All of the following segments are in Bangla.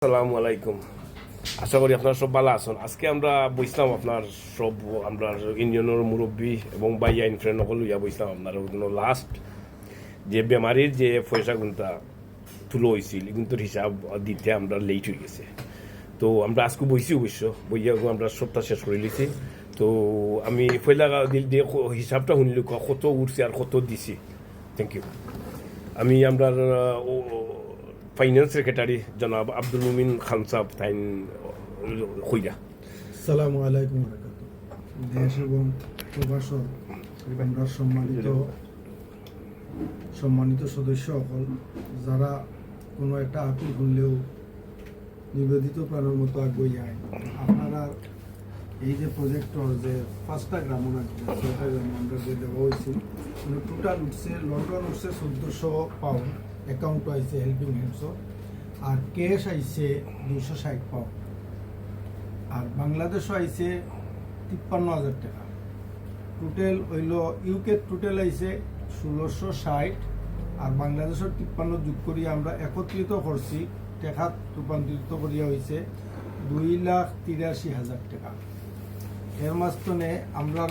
আসসালামু আলাইকুম। আশা করি আপনারা সব ভালো আছেন। আজকে আমরা বইছিলাম আপনার সব আমরা ইউনিয়নের মুরব্বী এবং বাই আইন ফ্রেন্ড সকল ইয়া বইছিলাম আপনার লাস্ট যে বেমারির যে পয়সা গুণটা তুলো হয়েছিল কিন্তু হিসাব দিতে আমরা লেট হয়ে গেছে। তো আমরা আজকে বইছি অবশ্য বইয়া আমরা সবটা শেষ করে লিছি। তো আমি পয়লা দিল দিয়ে হিসাবটা শুনলি কত উঠছে আর কত দিছি। Thank you. আমি আমরা ফাইন্যান্স সেক্রেটারি জনাব আব্দুল মুমিন খান সাহেব তাইন কইরা। আসসালামু আলাইকুম রাহমাতুল্লাহ। দেশ এবং প্রবাসন আমরা সম্মানিত সদস্য সকল যারা কোনো একটা আপিল করলেও নিবেদিত প্রাণের মতো আগ্রহী আয় আপনারা এই যে প্রজেক্টর যে 5টা গ্রাম ছয়টা গ্রাম আমরা যে দেওয়া হয়েছিল টোটাল উঠছে লন্ডন উঠছে 1400 পাউন্ড, অ্যাকাউন্ট আইছে হেল্পিং হ্যান্ডসর, আর ক্যাশ আইছে 260 পাউন্ড, আর বাংলাদেশও আইছে 53,000 টাকা। টোটাল হইল ইউকে টোটাল আইছে 1660, আর বাংলাদেশের 53 যোগ করিয়া আমরা একত্রিত করছি টাকা রূপান্তরিত করিয়া হয়েছে 2,83,000 টাকা। এর মাঝখানে আমরা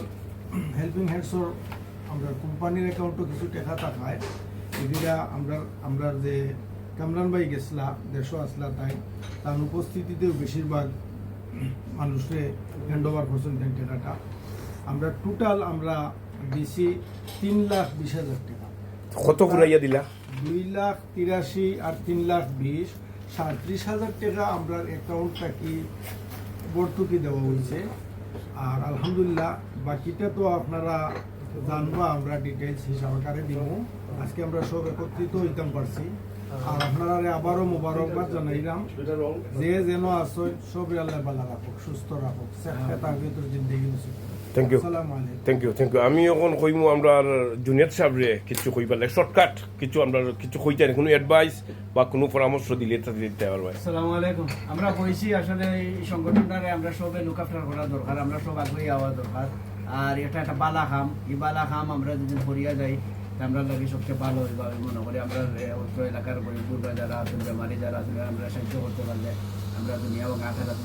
হেল্পিং হ্যান্ডসর আমরা কোম্পানির অ্যাকাউন্টও কিছু টাকা থাকায় এগুলা আমরা যে কামরান ভাই গেছিলা দেশও আসলা তার উপস্থিতিতেও বেশিরভাগ মানুষে হ্যান্ড ওভার করছেন টাকাটা। আমরা টোটাল আমরা দিছি 3,20,000 টাকা। কত ঘুরাইয়া দিলা? 2,83,000 আর 3,20,000 37,000 টাকা আমরা অ্যাকাউন্টটা কি ভর্তুকি দেওয়া হয়েছে। আর আলহামদুলিল্লাহ বাকিটা তো আপনারা জানবা, আমরা ডিটেলস হিসাব আকারে দিব। আজকে আমরা সব একত্রিত হইতাম পারছি, আর আপনারা আবারও মোবারকবাদ জানাইলাম যে যেন আসো সব আল্লাহ ভালো রাখুক, সুস্থ রাখুক, তার ভিতর জিন্দগি নসিব। Thank you, thank you, thank you. আমি এখন কইমু আমরা জুনিয়র সাহেবরে কিছু কইবার লাগে শর্টকাট কিছু আমরা কিছু কইতে কোনো অ্যাডভাইস বা কোনো পরামর্শ দিলে তাতে দিতে পারবে। আসসালামু আলাইকুম। আমরা কইছি আসলে এই সংগঠনটারে আমরা সবে লুকাফটার করা দরকার, আমরা সব আগ্রহী হওয়া দরকার। আর এটা একটা বালা খাম, এই বালা খাম আমরা যদি করিয়া যাই আমরা লাগে সবচেয়ে ভালো হইব আমি মনে করি। আমরা অত্র এলাকার গরিবরা যারা আছেন, বেমারি যারা আছেন, আমরা সাহায্য করতে পারলে আমরা দুনিয়া এবং আখেরাত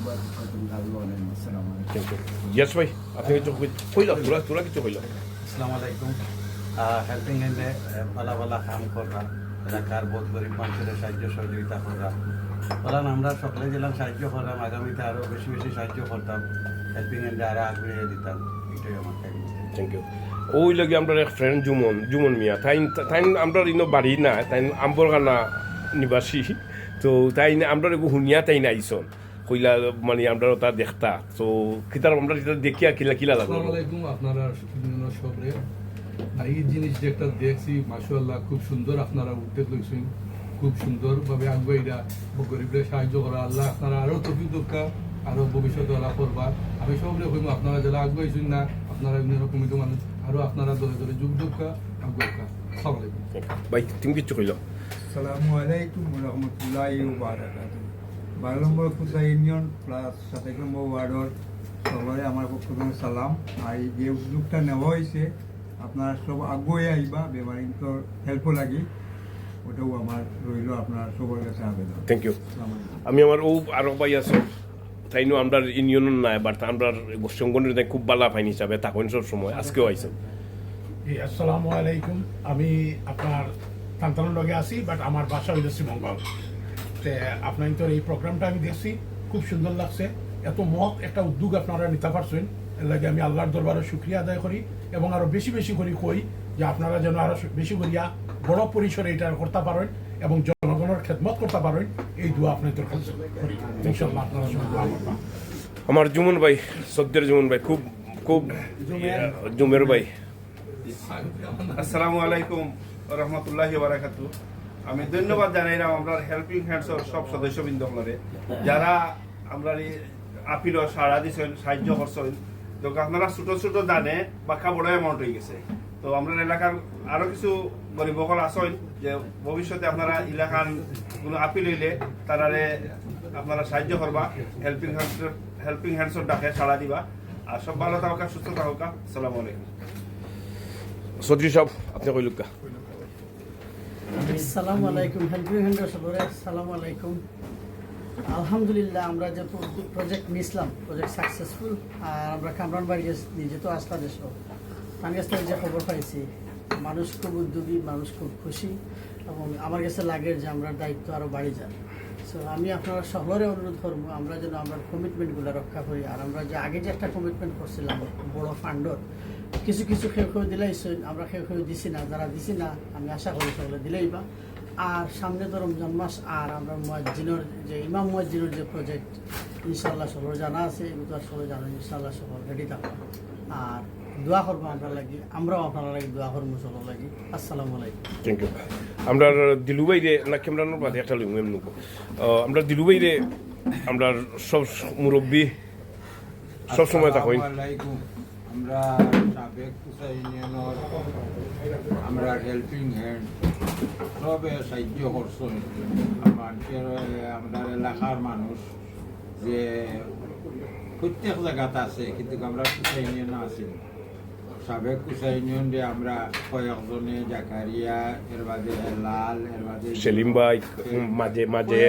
আসসালামু আলাইকুম। ইয়েস ভাই, আপনি কিছু কইলা? তোরা কিছু কইলা? আসসালামু আলাইকুম। হেল্পিং হ্যান্ডে ভালা ভালা কাম করা, এলাকার বহুত গরিব মানুষের সাহায্য সহযোগিতা করা বলান আমরা সকলে গেলাম সাহায্য করলাম, আগামীতে আরও বেশি বেশি সাহায্য করতাম, হেল্পিং হ্যান্ডে আরও আগ্রহে দিতাম। এটাই আমার থ্যাংক ইউ। ওই লাগে আমরা এক ফ্রেন্ড জুমন মিয়া তাই আমরা ইনো বাড়ি না, তাই আম্বরগানা নিবাসী। তো তাই আমরা হুনিয়া তাই আইসন কইলা মানে আমরা তা দেখতা। তো কিতার আমরা দেখিয়া কিলা লাগলো। আসসালামু আলাইকুম। আপনারা সবরে এই জিনিস যেটা দেখছি মাশাআল্লাহ খুব সুন্দর আপনারা উদ্যোগ লইছেন, খুব সুন্দরভাবে আগুয়াইরা গরিবরা সাহায্য করা। আল্লাহ আপনারা আরও তৌফিক দক্কা, আরও ভবিষ্যতে ওলা করবা। আমি সবরে কইব আপনারা যারা আগুয়াইছেন না, আপনারা এরকমই তো মানুষ আরও আপনারা ধরে ধরে যুগ দক্কা আগুয়াইকা। আসসালামু আলাইকুম ভাই, তুমি কিছু কইলা? আসসালামু আলাইকুম রহমতুল্লাহি ওয়া বারাকাতুহু। 12 নম্বর খুদা ইউনিয়ন প্লাস 27 নম্বর ওয়ার্ডর সবাই আমার পক্ষ থেকে সালাম। আর এই যে উদ্যোগটা নেওয়া হয়েছে আপনারা সব আগুয়ে আইবা, বেমারিন তো হেল্পও লাগি, ওটাও আমার রইল আপনার সবার কাছে আবেদন। Thank you. আমি আমার আরো ভাই আছে তাই নো আমরা ইউনিয়ন নাই, বাট আমরা সংগঠনের খুব বালা ফাইন হিসাবে তখন সব সময় আজকেও আইছেন। আসসালামু আলাইকুম। আমি আপনার সন্তানের লগে আছি, বাট আমার বাসা হইল শ্রীমঙ্গল। তো আপনার তো এই প্রোগ্রামটা আমি দেখছি, খুব সুন্দর লাগছে। এত মত একটা উদ্যোগ আপনারা নিতে পারছেন, এর লাগে আমি আল্লাহর দরবারে শুকরিয়া আদায় করি এবং আরো বেশি বেশি করে কই যে আপনারা যেন আরো বেশি করিয়া বড় পরিসরে এটা করতে পারেন এবং জনগণের খেদমত করতে পারেন, এই দোয়া আপনাদের কাছে করি। ইনশাআল্লাহ আপনারা সবাই দোয়া করবেন। আমার জুমন ভাই, সদ্যের জুমন ভাই, খুব খুব জুমের ভাই। আসসালামু আলাইকুম রহমতুল্লাহি বারাকাতু। আমি ধন্যবাদ জানাইলাম আমরা হেল্পিং হ্যান্ডসর সব সদস্যবৃন্দ যারা আমরা আপিল সাড়া দিচ্ছেন, সাহায্য করছেন। তো আপনারা ছোট ছোট দানে বাক্কা বড় অ্যামাউন্ট হয়ে গেছে। তো আমরা এলাকার আরো কিছু গরিব সকল আছেন যে ভবিষ্যতে আপনারা এলাকার কোনো আপিল হইলে তারারে আপনারা সাহায্য করবা, হেল্পিং হ্যান্ডসর ডাকে সাড়া দিবা। আর সব ভালো থাকা, সুস্থ থাকা। আসসালামু আলাইকুম। চৌধুরী সাহেব, আপনি কইলুকা? আসসালামু আলাইকুম। হেল্পিং হ্যান্ডের সবরে আসসালামু আলাইকুম। আলহামদুলিল্লাহ আমরা যে প্রজেক্ট নিয়েছিলাম প্রজেক্ট সাকসেসফুল। আর আমরা কামরান বাড়ি নিজে তো আসলা দেশ তার কাছ থেকে যে খবর পাইছি মানুষ খুব উদ্যোগী, মানুষ খুব খুশি এবং আমার কাছে লাগে যে আমরা দায়িত্ব আরও বাড়ি যায়। সো আমি আপনারা সকলের অনুরোধ করবো আমরা যেন আমরা কমিটমেন্টগুলো রক্ষা করি। আর আমরা যে আগে যে একটা কমিটমেন্ট করছিলাম বড় ফান্ডর কিছু কিছু খেয়ে দিলাইছেন, আমরা খেয়ে দিছি না, যারা দিছি না আমি আশা করি সকলে দিলেই বা। আর সামনে তো রমজান মাস, আর আমরা মুয়াজ্জিনের যে ইমাম মুয়াজ্জিনের যে প্রজেক্ট ইনশাআল্লাহ সকল জানা আছে, এগুলো তো আর সকলে জানেন। ইনশাআল্লাহ সকল রেডি থাকবো আর দোয়া করবো আমরা লাগি, আমরাও আপনারা লাগি দোয়া করবো সকল লাগি। আসসালামু আলাইকুম। Thank you. আমরা দিলুবাইরে না ক্যামেরানোর বাদে একটা লিখব এমনি আমরা দিলুবাইরে আমরা সব মুরব্বী সব সময় তা হই। আসসালামু আলাইকুম। আমরা সাবেক কুসা ইউনিয়নের আমরা হেল্পিং হ্যান্ড সবে সাহায্য করছো মানুষের, আমরা এলাকার মানুষ যে প্রত্যেক জায়গাতে আছে, কিন্তু আমরা কুসা ইউনিয়নে আছি। সাবেক কুসা ইউনিয়ন যে আমরা কয়েকজনে জাকারিয়া, এর বাদে লাল, এর বাদে সেলিম ভাই মাঝে মাঝে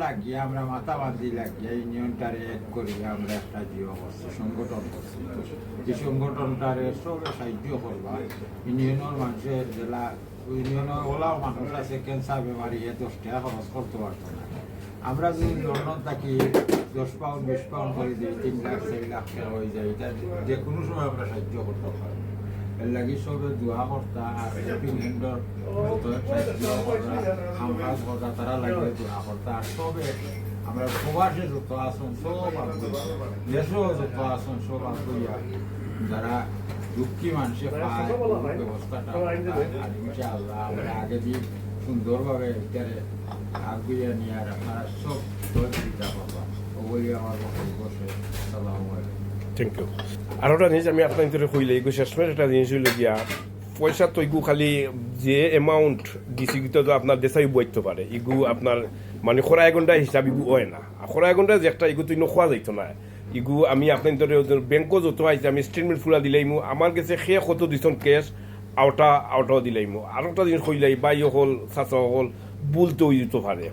লাগিয়ে আমরা মাথা বান্ধি লাগিয়ে ইউনিয়নটারে এক করি আমরা একটা জিও করছি, সংগঠন করছি। এই সংগঠনটারে সবে সাহায্য করবা ইউনিয়নের মানুষের জেলা ইউনিয়নের ওলাও মানুষ আছে ক্যান্সার বেমারি 10 টাকা খরচ করতে পারতো না। আমরা যদি লন্ডন থাকি 10 পাউন্ড 20 পাউন্ড করে দিই 3 লাখ 4 লাখ টাকা হয়ে যায়, এটা যে কোনো সময় আমরা সাহায্য করতে পারি। এর লাগি সবে দোয়া করতা আর হেল্পিং হ্যান্ডর সাহায্য করতা, আমরা করতা তারা লাগে দোয়া করতা। আর সবে আমরা প্রবাসে যত আসুন সব আগুই, দেশেও যত আসুন সব আগুইয়া যারা দুঃখী মানুষে পায় ব্যবস্থাটা আর ইনশাআল্লাহ আমরা আগে দিয়ে সুন্দরভাবে এটারে আগুইয়া নিয়ে আর আপনারা সব সহযোগিতা পাবা ও বলি আমার বসে। আসসালামু আলাইকুম। Thank you. আর একটা জিনিস আমি আপনার ভিতরে কইলে এগু শেষমেশ একটা জিনিস হইলে গিয়া পয়সা তো এগু খালি যে অ্যামাউন্ট দিছি তো আপনার দেশাই বইতে পারে, এগু আপনার মানে খরা এঘন্টা হিসাব এগু হয় না। খরা এঘন্টা যে একটা এগু তো ইনো খোয়া যাইতো না। এগু আমি আপনার ভিতরে ব্যাংকও যত আইছে আমি স্টেটমেন্ট ফুলা দিলাইমু, আমার কাছে সে কত দিছন ক্যাশ আউটাও দিলাইমু। আর একটা জিনিস কইলাই বাই হল চাচা হল ভুল তো দিতে পারে,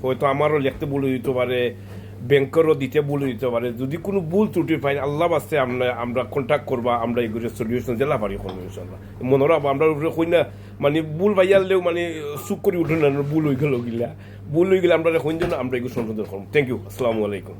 হয়তো আমারও লিখতে ভুল দিতে পারে, ব্যাংকেরও দিতে ভুল দিতে পারে। যদি কোনো ভুল ত্রুটি পাই আল্লাহ বাস্তে আমরা কন্ট্যাক্ট করবা, আমরা এগুলো সলিউশন জেলা পারি করবো ইনশাল্লাহ। মনে রাখবো আমরা উপরে কই না মানে ভুল ভাইয়ালেও মানে চুপ করে উঠে না, ভুল হয়ে গেল গিলা ভুল হয়ে গেলে আমরা কইন না আমরা এগুলো সংশোধন করবো। Thank you. আসসালামু আলাইকুম।